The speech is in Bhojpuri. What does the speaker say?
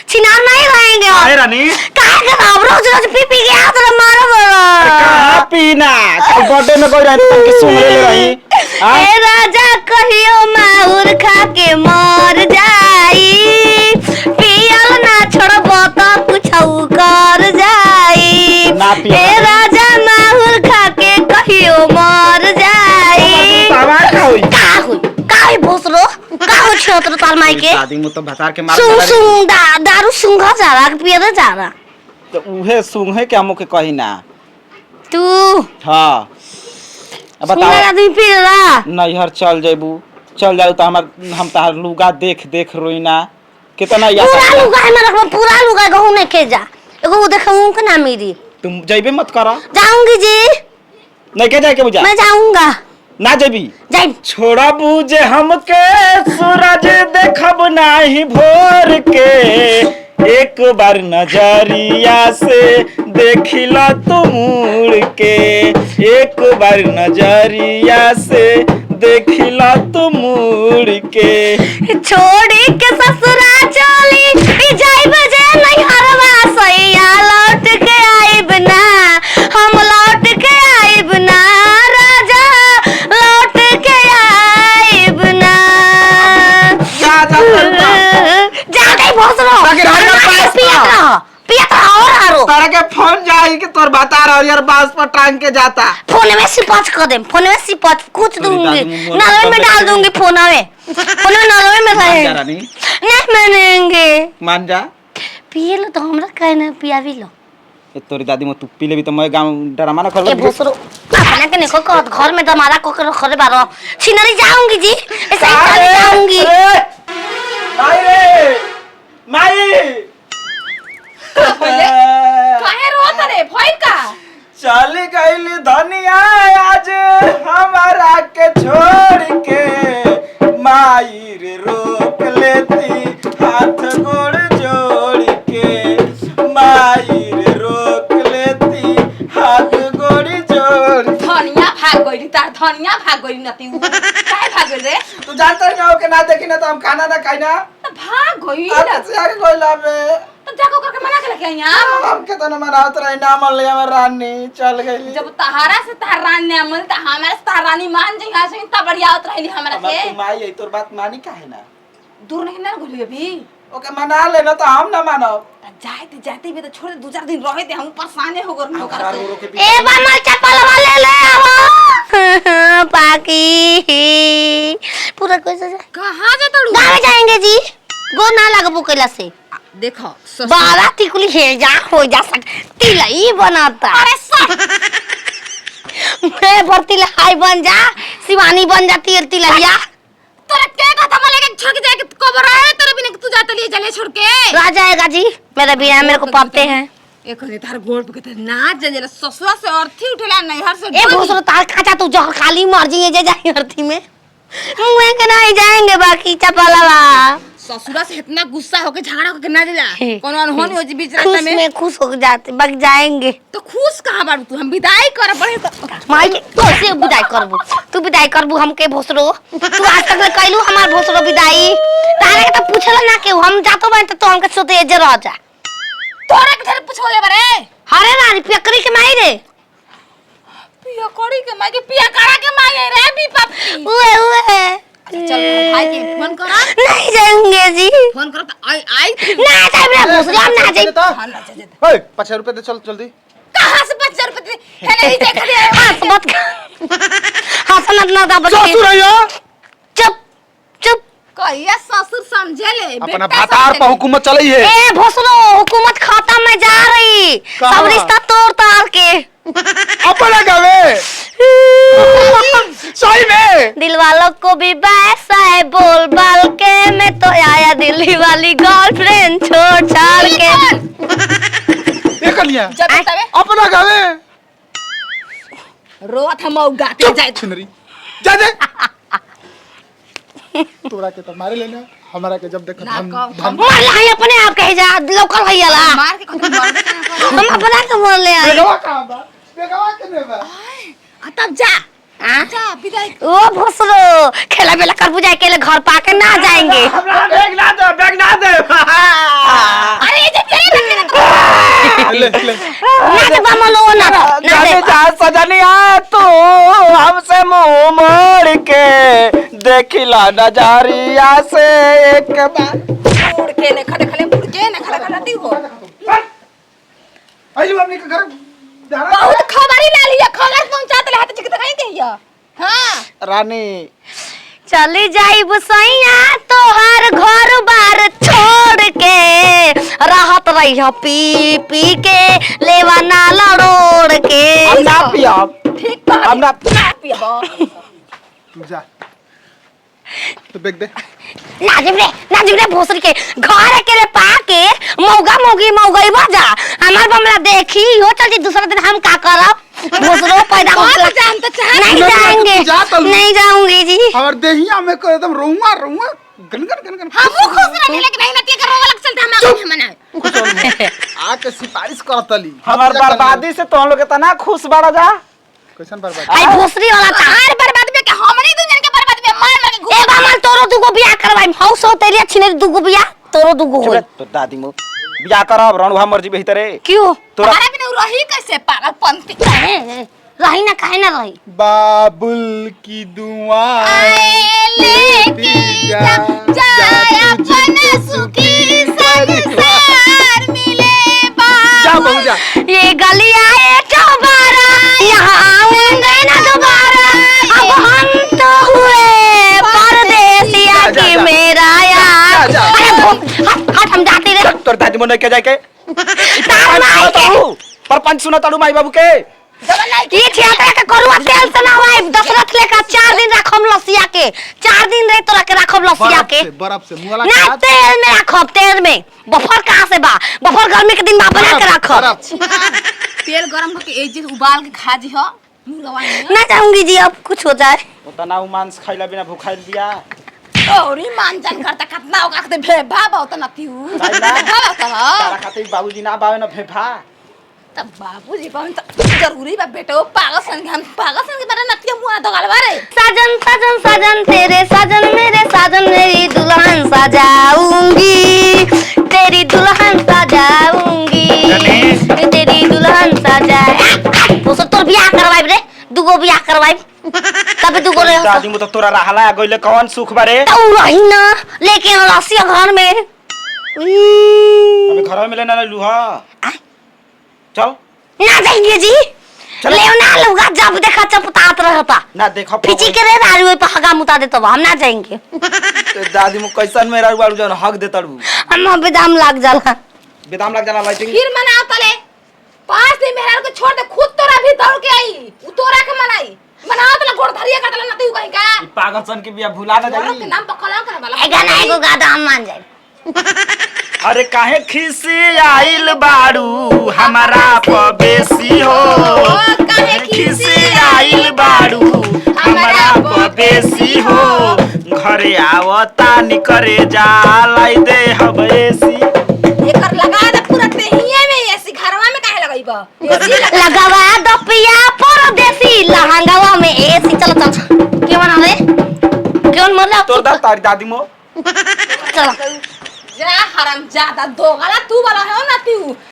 छिनार नहीं रहेंगे। अरे रानी काहे के अब रोज रोज पी पी के हाथ रे मारो। कहां पीना कल बर्थडे में कोई रहती तन के सुन ले रही। ए राजा कहियो माहुर खा के मर जाई, पियल ना छोड़बो तो कुछऊ कर जाई। ए राजा माहुर खा के कहियो मर जाई। काहे भोसरो काहे छोत्र तार माई के शादी में तो भतार के मार सुंग दारू सुंघा जा रहा पिए दे जा रहा तो उहे सुंघे के हमके कही ना तू। हां अब बताओ आदमी पी रहा नैहर चल जेबू चल जाऊ तो हम तार लुगा देख देख रोइना कितना याद पूरा लुगा है मेरा पूरा लुगा गहू ने के जा एगो देखूं के ना मेरी तुम जइबे मत करो। जाऊंगी जी नहीं के जाए के बुझा मैं जाऊंगा ना जेबी जाई छोड़ा बूझे हमके सूरज देखब नाही भोर के एक बार नजरिया से देखिला तू मुड़ के एक बार नजरिया से देखिला तू मुड़ के छोड़ी के ससुरा चली जाई बजे नहीं हरवा सैया लौट के आइब ना हम लौट के आइब ना राजा लौट के आइब ना जा दे भोसरो पियत और आरो तारा के फोन जाई कि तोर बता रहा यार बास पर टांग के जाता फोन में सिपाच कर दे फोन में सिपाच कुछ दूंगी नाले में डाल दूंगी फोन में नाले में रहे नहीं मानेंगे मान जा पिए लो तो हमरा कहे ना पिया भी लो ए तोरी दादी में तू पी लेबी तो मैं गांव डरामा ना करबे ए भोसरो अपना के neko को घर में दमारा को करे बारो छिनरी जाऊंगी जी ऐसे ही जाऊंगी माई रे माई काहे रोत रे भइल का चल गईली धनिया आज हमारा के छोड़ के माई रे रोक लेती हाथ गोड़ जोड़ के माई रे रोक लेती हाथ गोड़ जोड़ धनिया भाग गइली तार धनिया भाग गइली नती काहे भाग गइल रे तू जानता नहीं हो के ना देखी ना तो हम खाना ना खाई ना भाग गइल अब से आगे कोई लावे तो जाको करके मना के लेके आइया हम के तो ना मनावत रही ना मान लिया हमर रानी चल गईली जब तहारा से तार रानी ना मन त हमारे से तार रानी मान जइहा से त बढ़ियात रहली हमरा अब से तुम आई है तोर बात मानी काहे ना दूर नहीं ना गोली अभी ओके मना लेना तो हम ना मानब जाते भी तो छोड़ दे 2-4 दिन रहे थे हम परेशान हो गए नौकर से ए बामा चप्पल वाले ले आओ पाकी पूरा कैसे जा कहां जा तड़ू गांव जाएंगे जी गो ना लगबो कैला से देखो बारा टिकुली हे जा हो जा सक तिलई बनाता अरे सब मैं भर्ती हाई बन जा शिवानी बन जाती है तिलैया तोरा के कहता मैं लेके छोड़ के जाके कबर है तेरे बिना तू जाता लिए चले छोड़ के राजा आएगा जी मेरा बिना मेरे को पापते हैं एक ने तार गोड़ पे कहते ना जरा ससुरा से अर्थी उठेला नैहर से ए भोसरो तार खाचा तू जो खाली मर्जी है जे जाए अर्थी में मुए के नहीं जाएंगे बाकी चपलवा ससुरा से इतना गुस्सा होके झगड़ा होके ना दिला कोनो अनहोनी हो जी बीच रास्ता में खुश हो जाते बग जाएंगे तो खुश कहां बाड़ू तू हम विदाई कर पड़े तो माई तो से विदाई करबू तू विदाई करबू हमके भोसरो तू आज तक ले कहलू हमार भोसरो विदाई तारे के तो पूछला ना के हम जातो बन तो हमके सोते जे रह जा तोरा के धरे पूछोले बारे हरे रानी पियकरी के माई रे पिया कड़ी के माई के पिया कड़ा के माई रे बी पापी उए चल भाई के फोन करा नहीं जाएंगे जी फोन करो तो आई ना जाए मेरा भोसरो हम ना जाए हां ना जा ओए 5 रुपए दे चल जल्दी कहां से 5 रुपए है नहीं देख दे हंस मत हंसना ना दा बच्चे ससुर आयो चुप चुप कहिया ससुर समझे ले अपना भतार पर हुकूमत चलई है ए भोसरो हुकूमत खत्म में जा रही सब रिश्ता तोड़ तार के अपना गावे सही में दिल वालों को भी वैसा है बोल बाल के मैं तो आया दिल्ली वाली गर्लफ्रेंड छोड़ छाड़ के ये कर लिया जब तबे अपना गावे रोत हम गाते जाए छिनरी जा दे तोड़ा के तो मारे लेना हमारा के जब देखो हम मार लाई अपने आप कहे जा लोकल भैयाला मार के खत्म कर दे हम अपना के बोल ले आए बेगवा कहां बा बेगवा के ने बा तब जा जा विदाई ओ भोसरो खेला बेला कर बुझाए के घर पाके ना जाएंगे हमरा बैग ना दे ले ले नाच बामा लो ना जाने जा सजनिया तू हमसे मुंह मोड़ के देखिला नजरिया से एक बार। उड़ के ने खड़े खड़े उड़ के ने खड़े खड़े हो आई जो अपने के घर जा रहा बहुत खबरी ला लिया खबर पहुंचाते ले हाथ चिक कहीं देहिया हां रानी चली जाई बसैया तोहार घर बार छोड़ के रहत रही पी पी के लेवा नाला रोड के हम ना पिया ठीक बा हम ना पियबो तू जा तो बेग दे नाजिब रे भोसरी के घर के रे पाके मौगई बजा हमार बमला देखी हो चल जी दूसरा दिन हम का करब भोसरो पैदा हो कौन जान तो चाह नहीं जाएंगे जा तो लो। नहीं जाऊंगी जी और देहिया में को एकदम रोऊंगा रोऊंगा गन हम खुश रहे लेकिन नहीं नतिया का रोवा लग चलता हम आगे मना आके सिफारिश करतली हमार बर्बादी से तो हम लोग इतना खुश बड़ा जा। कैसन बर्बाद आई भोसरी वाला था आर बर्बाद में के हम नहीं दुनिया के बर्बाद में मार मार के ए बामन तोरो दुगो बियाह करवाई हाउस हो तेरी अच्छी नहीं दुगो बियाह तोरो दुगो हो तो दादी मो बियाह करब रणुहा मर्जी बेहतरे क्यों तोरा हमारा बिना रही कैसे पागलपंती रही ना काहे ना रही बाबुल की दुआ लेके जाए अपना सुखी संसार मिले जा बहू जा ये गली आए दोबारा यहाँ आऊंगे ना दोबारा अब हम तो हुए परदेसिया जा, की जा। मेरा यार जा, जा। अरे हट हम जाते रे तोर दादी मो नहीं के जाए के तार माई के पर पंच सुना तड़ू माई बाबू के ये थिएटर के करुआ तेल से ना होए दशरथ लेकर 4 दिन रखम लसिया के 4 दिन रे तोरा के रखम लसिया के बर्फ से मुंह वाला ना खा तेल में रखब तेल में बफर कहाँ से बा बफर गर्मी के दिन में बना के रखब तेल गरम होके एक चीज उबाल के खा जी हो मुर्गवा में ना चाहूंगी जी अब कुछ हो जाए उतना उ मांस खाइला बिना भूखाइल बिया। औरी मान जान करता कितना होगा के भे भाबा त नतिउ भाई ना। भाबा त तारा खातिर बाबूजी ना बावे ना फेफा तब बाबूजी पावन त जरूरी बा बेटो पागल संग हम पागल संग बारे नतिया मुआ दगाल बारे साजन साजन साजन तेरे साजन मेरी दुल्हन सजाऊंगी तेरी दुल्हन सजाऊंगी तेरी दुल्हन सजा वो सब तोर बियाह करवाई रे दुगो बियाह करवाई तब दुगो रे दादी मो तो तोरा रहला गइले कौन सुख बारे तो रही ना लेके रसिया घर में अबे घर में लेना लूहा चल ना जाएंगे जी ले ना लूगा जब देखा चपतात रहता ना देखो फिची के रे दारू पे हगा मुता दे तो हम ना जाएंगे दादी मो कैसन मेरा बाड़ू जन हक दे तड़ू हम बेदाम लाग जाला बेदाम लग जाला लाइटिंग फिर मनाओ तले 5 दिन मेहरान को छोड़ दे खुद तोरा भी दौड़ के आई उ तोरा के मनाई मनाओ तले गोड़ धरिया काटला नतिउ कहीं का ई पागल सन के बिया भुला ना औरों के जाई। नाम पर कलंक करे वाला ए गाना एगो गादा हम मान जाए अरे काहे खिसी आइल बाड़ू हमारा पबेसी हो काहे खिसी आइल बाड़ू हमारा पबेसी हो घरे आवता निकरे जालाई दे हबेसी एकर लगा दे पूरा तेहिए में ऐसी घरवा में काहे लगाइबा एसी लगावा दो पिया परदेसी लहंगावा में एसी चल के बना रे कौन मतलब तोर दा तारी दादी मो चलो जा हराम ज्यादा दोगला तू वाला है ना तू